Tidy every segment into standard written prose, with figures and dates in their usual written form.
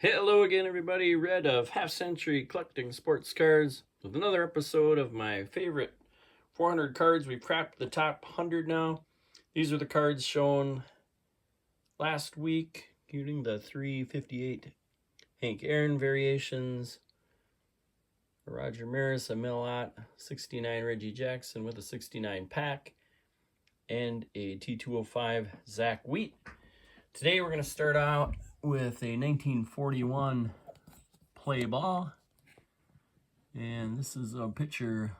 Hello again, everybody. Red of Half Century Collecting Sports Cards with another episode of my favorite 400 cards. We've cracked the top 100 now. These are the cards shown last week, including the 358 Hank Aaron variations, Roger Maris, a Millot, 69 Reggie Jackson with a 69 pack, and a T205 Zach Wheat. Today we're going to start out with a 1941 play ball, and this is a picture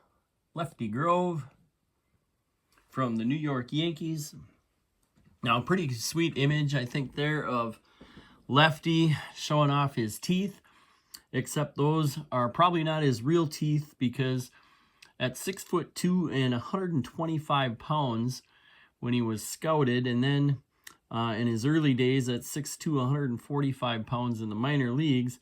Lefty Grove from the New York Yankees. Now, a pretty sweet image, I think, there of Lefty showing off his teeth, except those are probably not his real teeth, because at 6'2" and 125 pounds when he was scouted, and then in his early days at 6'2", 145 pounds in the minor leagues,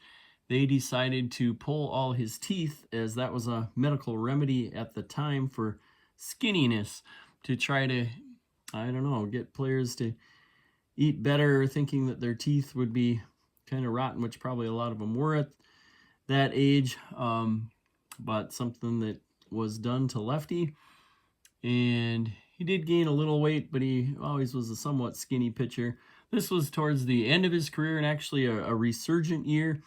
they decided to pull all his teeth, as that was a medical remedy at the time for skinniness, to try to, get players to eat better, thinking that their teeth would be kind of rotten, which probably a lot of them were at that age, but something that was done to Lefty. And he did gain a little weight, but he always was a somewhat skinny pitcher. This was towards the end of his career, and actually a resurgent year.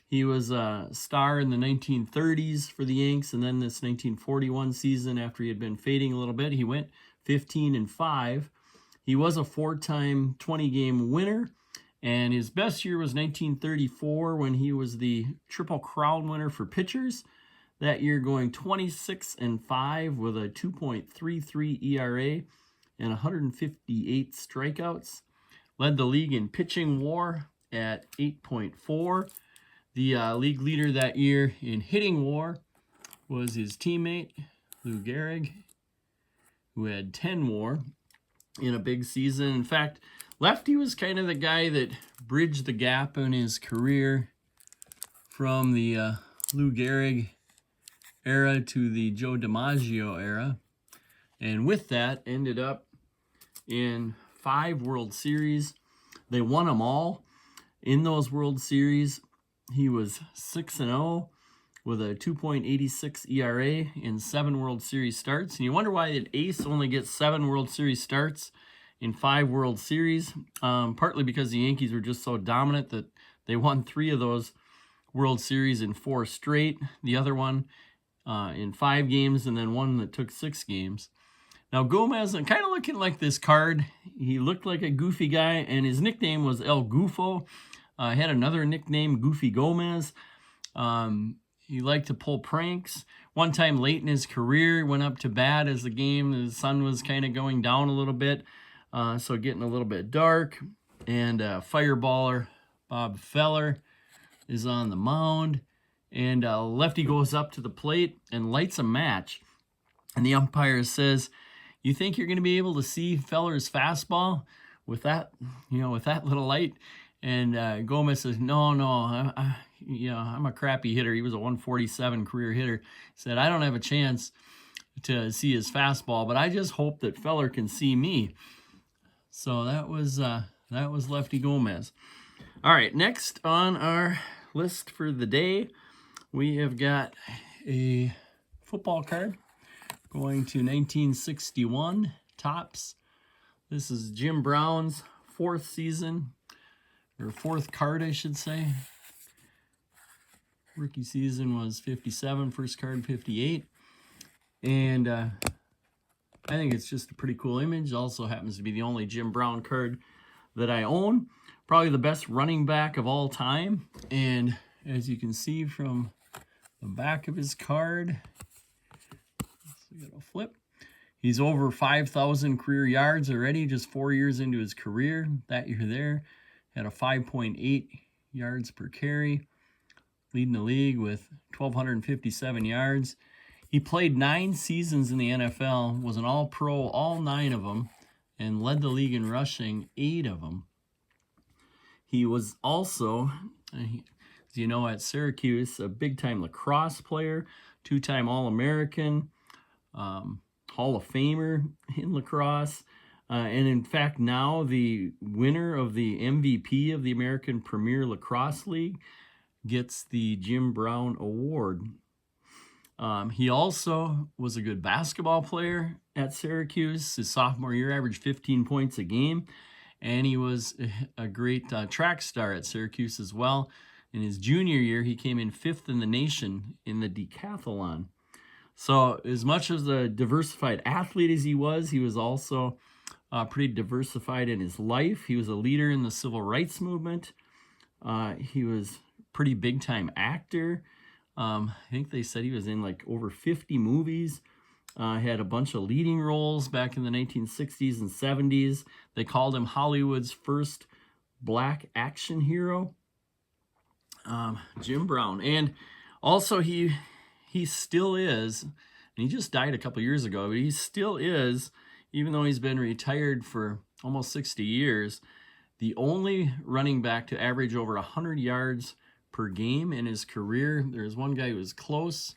He was a star in the 1930s for the Yanks, and then this 1941 season, after he had been fading a little bit, he went 15-5. He was a 4-time 20-game winner, and his best year was 1934, when he was the Triple Crown winner for pitchers. That year going 26-5 with a 2.33 ERA and 158 strikeouts. Led the league in pitching WAR at 8.4. The league leader that year in hitting WAR was his teammate, Lou Gehrig, who had 10 WAR in a big season. In fact, Lefty was kind of the guy that bridged the gap in his career from the Lou Gehrig era to the Joe DiMaggio era, and with that ended up in 5 World Series. They won them all. In those World Series, he was 6-0 with a 2.86 ERA in 7 World Series starts. And you wonder why an ace only gets 7 World Series starts in 5 World Series. Partly because the Yankees were just so dominant that they won 3 of those World Series in 4 straight. The other one in 5 games, and then one that took 6 games. Now, Gomez, kind of looking like this card, he looked like a goofy guy, and his nickname was El Gufo. He had another nickname, Goofy Gomez. He liked to pull pranks. One time late in his career, went up to bat as the sun was kind of going down a little bit, so getting a little bit dark, and fireballer Bob Feller is on the mound. And Lefty goes up to the plate and lights a match. And the umpire says, "You think you're going to be able to see Feller's fastball with that, with that little light?" And Gomez says, "No, I'm a crappy hitter." He was a 147 career hitter. He said, "I don't have a chance to see his fastball, but I just hope that Feller can see me." So that was Lefty Gomez. All right, next on our list for the day, we have got a football card going to 1961 Topps. This is Jim Brown's 4th season, or 4th card, I should say. Rookie season was 57, first card 58. And I think it's just a pretty cool image. Also happens to be the only Jim Brown card that I own. Probably the best running back of all time. And as you can see from the back of his card, flip. He's over 5,000 career yards already, just 4 years into his career. That year there, had a 5.8 yards per carry, leading the league with 1,257 yards. He played 9 seasons in the NFL, was an All-Pro all 9 of them, and led the league in rushing 8 of them. He was also, as you know, at Syracuse, a big-time lacrosse player, 2-time All-American, Hall of Famer in lacrosse. And in fact, now the winner of the MVP of the American Premier Lacrosse League gets the Jim Brown Award. He also was a good basketball player at Syracuse. His sophomore year averaged 15 points a game, and he was a great track star at Syracuse as well. In his junior year, he came in 5th in the nation in the decathlon. So as much as a diversified athlete as he was also pretty diversified in his life. He was a leader in the civil rights movement. He was a pretty big-time actor. I think they said he was in like over 50 movies. Had a bunch of leading roles back in the 1960s and 70s. They called him Hollywood's first black action hero, Jim Brown. And also he still is, and he just died a couple years ago, but he still is, even though he's been retired for almost 60 years, the only running back to average over 100 yards per game in his career. There's one guy who was close,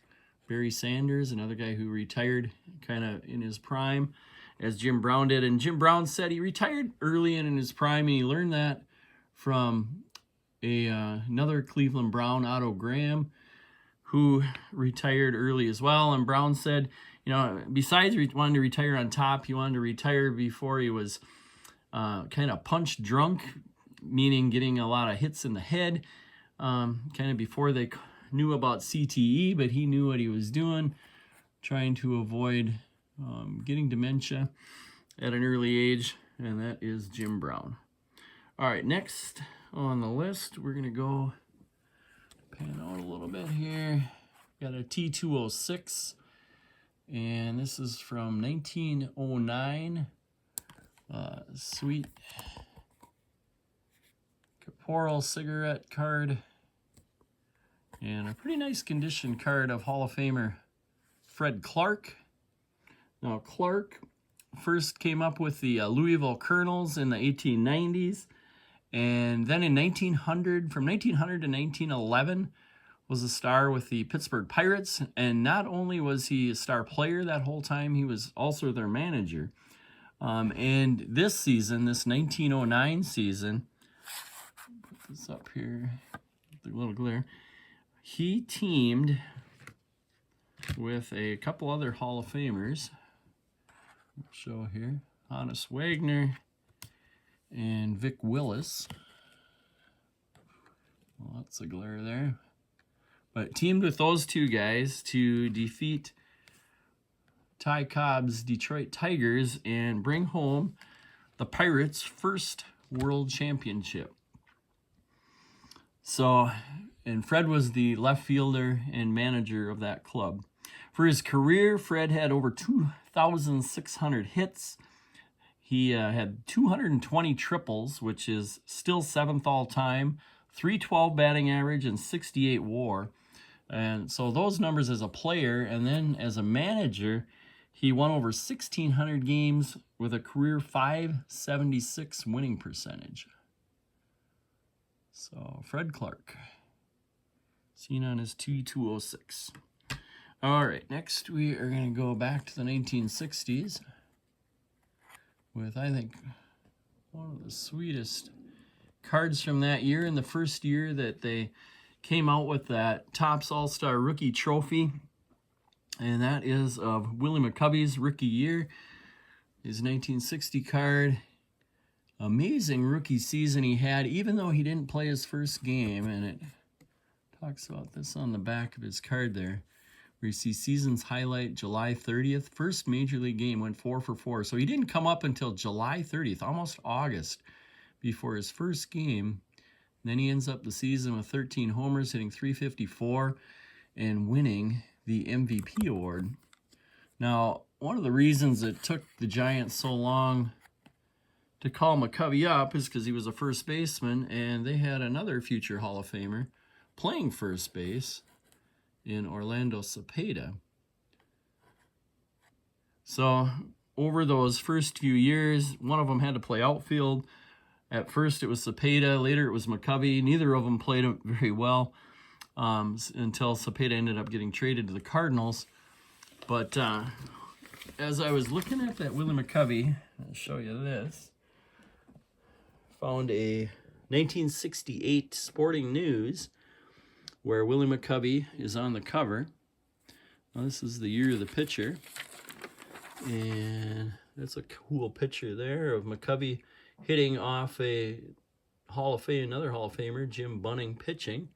Barry Sanders, another guy who retired kind of in his prime, as Jim Brown did. And Jim Brown said he retired early in his prime, and he learned that from another Cleveland Brown, Otto Graham, who retired early as well. And Brown said, you know, besides wanting to retire on top, he wanted to retire before he was kind of punch drunk, meaning getting a lot of hits in the head, kind of before they knew about CTE, but he knew what he was doing, trying to avoid getting dementia at an early age, and that is Jim Brown. All right, next on the list, we're going to go pan out a little bit here. Got a T206, and this is from 1909. Sweet Caporal cigarette card, and a pretty nice condition card of Hall of Famer Fred Clarke. Now, Clarke first came up with the Louisville Colonels in the 1890s, and then in 1900, from 1900 to 1911, was a star with the Pittsburgh Pirates. And not only was he a star player that whole time, he was also their manager. And this season, this 1909 season, put this up here, the little glare, he teamed with a couple other Hall of Famers. I'll show here, Honus Wagner and Vic Willis. Lots of glare there. But teamed with those two guys to defeat Ty Cobb's Detroit Tigers and bring home the Pirates' first world championship. So, and Fred was the left fielder and manager of that club. For his career, Fred had over 2,600 hits. He had 220 triples, which is still 7th all-time, 312 batting average, and 68 WAR. And so those numbers as a player, and then as a manager, he won over 1,600 games with a career .576 winning percentage. So Fred Clarke, seen on his T206. All right, next we are going to go back to the 1960s with, I think, one of the sweetest cards from that year, in the first year that they came out with that Topps All-Star Rookie Trophy, and that is of Willie McCovey's rookie year, his 1960 card. Amazing rookie season he had, even though he didn't play his first game, and it talks about this on the back of his card there, where you see season's highlight, July 30th, first major league game, went 4 for 4. So he didn't come up until July 30th, almost August, before his first game. And then he ends up the season with 13 homers, hitting .354, and winning the MVP award. Now, one of the reasons it took the Giants so long to call McCovey up is because he was a first baseman, and they had another future Hall of Famer playing first base in Orlando Cepeda. So over those first few years, one of them had to play outfield. At first it was Cepeda, later it was McCovey. Neither of them played very well until Cepeda ended up getting traded to the Cardinals. But as I was looking at that Willie McCovey I'll show you this. Found a 1968 Sporting News where Willie McCovey is on the cover. Now, this is the year of the pitcher. And that's a cool picture there of McCovey hitting off a another Hall of Famer, Jim Bunning, pitching.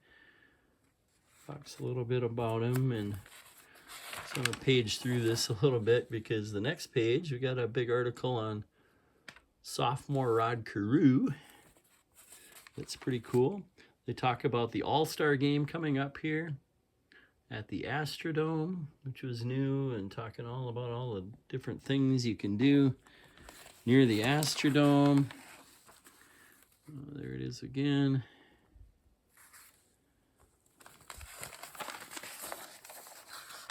Talks a little bit about him, and so I'm going to page through this a little bit because the next page, we got a big article on sophomore Rod Carew. That's pretty cool. They talk about the All-Star game coming up here at the Astrodome, which was new, and talking all about all the different things you can do near the Astrodome. Oh, there it is again.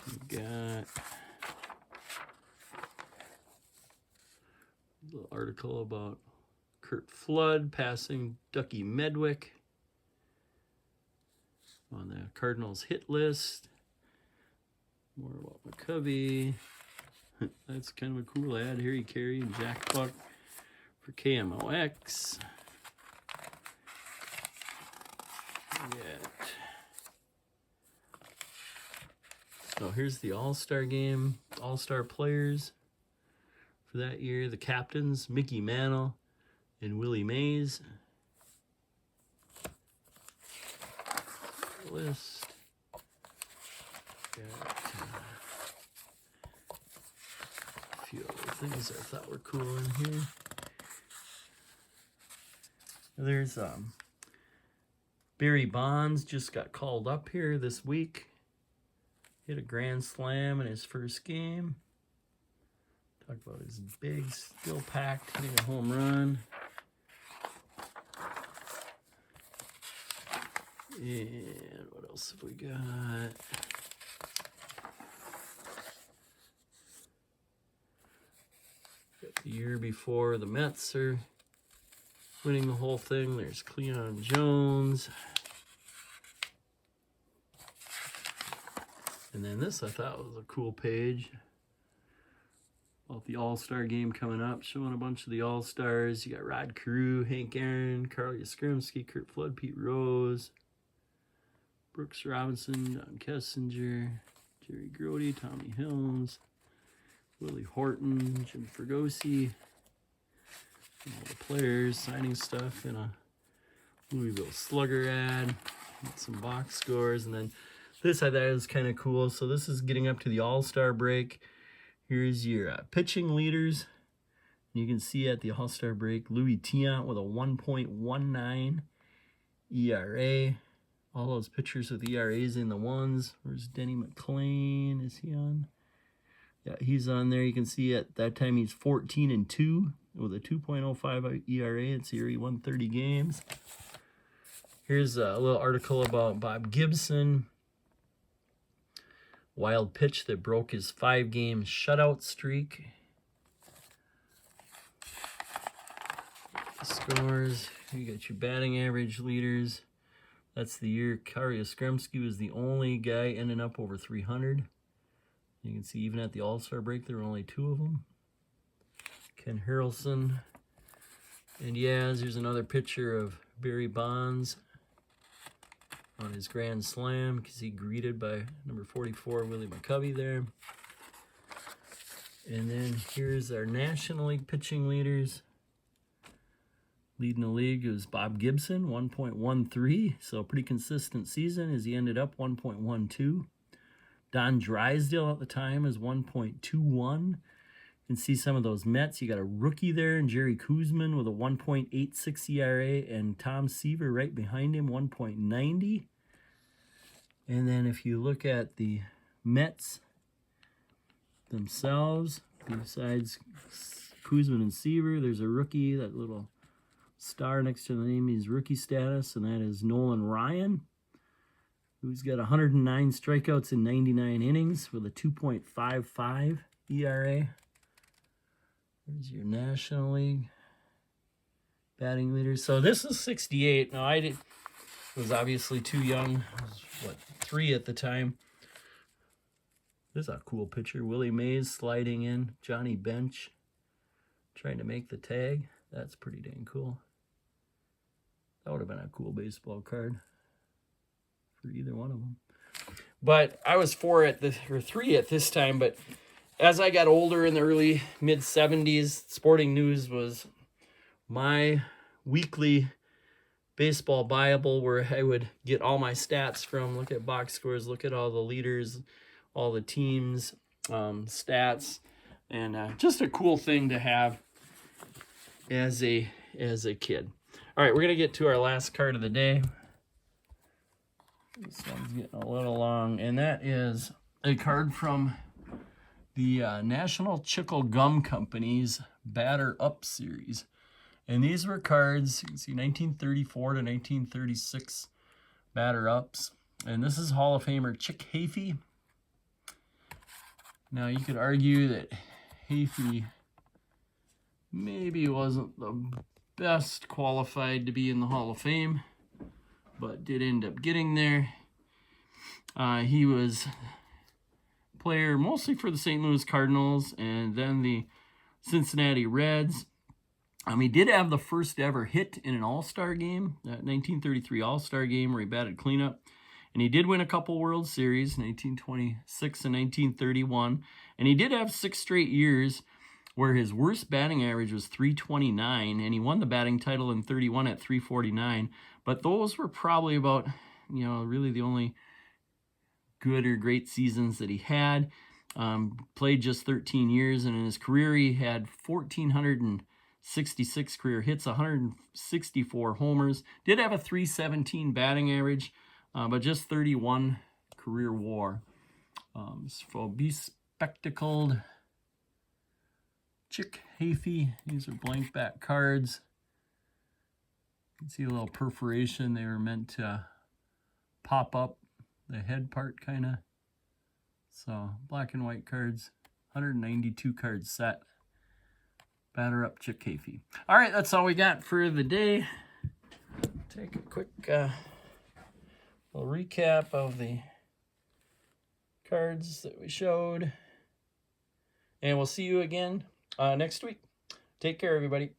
We got a little article about Curt Flood passing Ducky Medwick on the Cardinals hit list. More about McCovey. That's kind of a cool ad. Harry Carey and Jack Buck for KMOX. So here's the All-Star game, All-Star players for that year. The captains, Mickey Mantle and Willie Mays. List. Got a few other things I thought were cool in here. There's Barry Bonds just got called up here this week. Hit a grand slam in his first game. Talk about his big, still packed, hitting a home run. And what else have we got? Got the year before the Mets are winning the whole thing. There's Cleon Jones. And then this I thought was a cool page about the All-Star game coming up, showing a bunch of the All-Stars. You got Rod Carew, Hank Aaron, Carl Yastrzemski, Curt Flood, Pete Rose, Brooks Robinson, Don Kessinger, Jerry Grody, Tommy Hills, Willie Horton, Jim Fregosi. All the players signing stuff in a Louisville Slugger ad. Got some box scores, and then this I thought was kind of cool. So this is getting up to the All-Star break. Here's your pitching leaders. You can see at the All-Star break, Louis Tiant with a 1.19 ERA. All those pitchers with ERAs in the ones. Where's Denny McClain? Is he on? Yeah, he's on there. You can see at that time he's 14-2 with a 2.05 ERA. It's here 130 games. Here's a little article about Bob Gibson. Wild pitch that broke his 5-game shutout streak. Scores. You got your batting average leaders. That's the year Carl Yastrzemski was the only guy ending up over 300. You can see even at the All-Star break, there were only 2 of them. Ken Harrelson. And yeah, there's another picture of Barry Bonds on his grand slam because he greeted by number 44, Willie McCovey there. And then here's our National League pitching leaders. Leading the league was Bob Gibson, 1.13, so a pretty consistent season as he ended up 1.12. Don Drysdale at the time is 1.21. You can see some of those Mets. You got a rookie there, and Jerry Koosman with a 1.86 ERA, and Tom Seaver right behind him, 1.90. And then if you look at the Mets themselves, besides Koosman and Seaver, there's a rookie, that little star next to the name is rookie status, and that is Nolan Ryan, who's got 109 strikeouts in 99 innings with a 2.55 ERA. There's your National League batting leaders. So this is 68. Now I was obviously too young. I was, 3 at the time. This is a cool picture. Willie Mays sliding in. Johnny Bench. trying to make the tag. That's pretty dang cool. That would have been a cool baseball card for either one of them. But I was 3 at this time. But as I got older in the early mid 70s, Sporting News was my weekly baseball Bible, where I would get all my stats from, look at box scores, look at all the leaders, all the teams, stats, and just a cool thing to have as a kid. All right, we're gonna get to our last card of the day. This one's getting a little long, and that is a card from the National Chicle Gum Company's Batter Up series. And these were cards, you can see 1934 to 1936 Batter Ups. And this is Hall of Famer Chick Hafey. Now you could argue that Hafey maybe wasn't the best qualified to be in the Hall of Fame, but did end up getting there. He was a player mostly for the St. Louis Cardinals and then the Cincinnati Reds. He did have the first ever hit in an All-Star game, that 1933 All-Star game where he batted cleanup. And he did win a couple World Series, 1926 and 1931. And he did have 6 straight years where his worst batting average was .329, and he won the batting title in 31 at .349. But those were probably about, really the only good or great seasons that he had. Played just 13 years, and in his career he had 1,466 career hits, 164 homers. Did have a .317 batting average, but just 31 career WAR. So bespectacled Chick Hafey. These are blank back cards. You can see a little perforation. They were meant to pop up the head part, kind of. So black and white cards, 192 card set. Batter Up Chick Hafey. All right, that's all we got for the day. Take a quick little recap of the cards that we showed. And we'll see you again next week. Take care, everybody.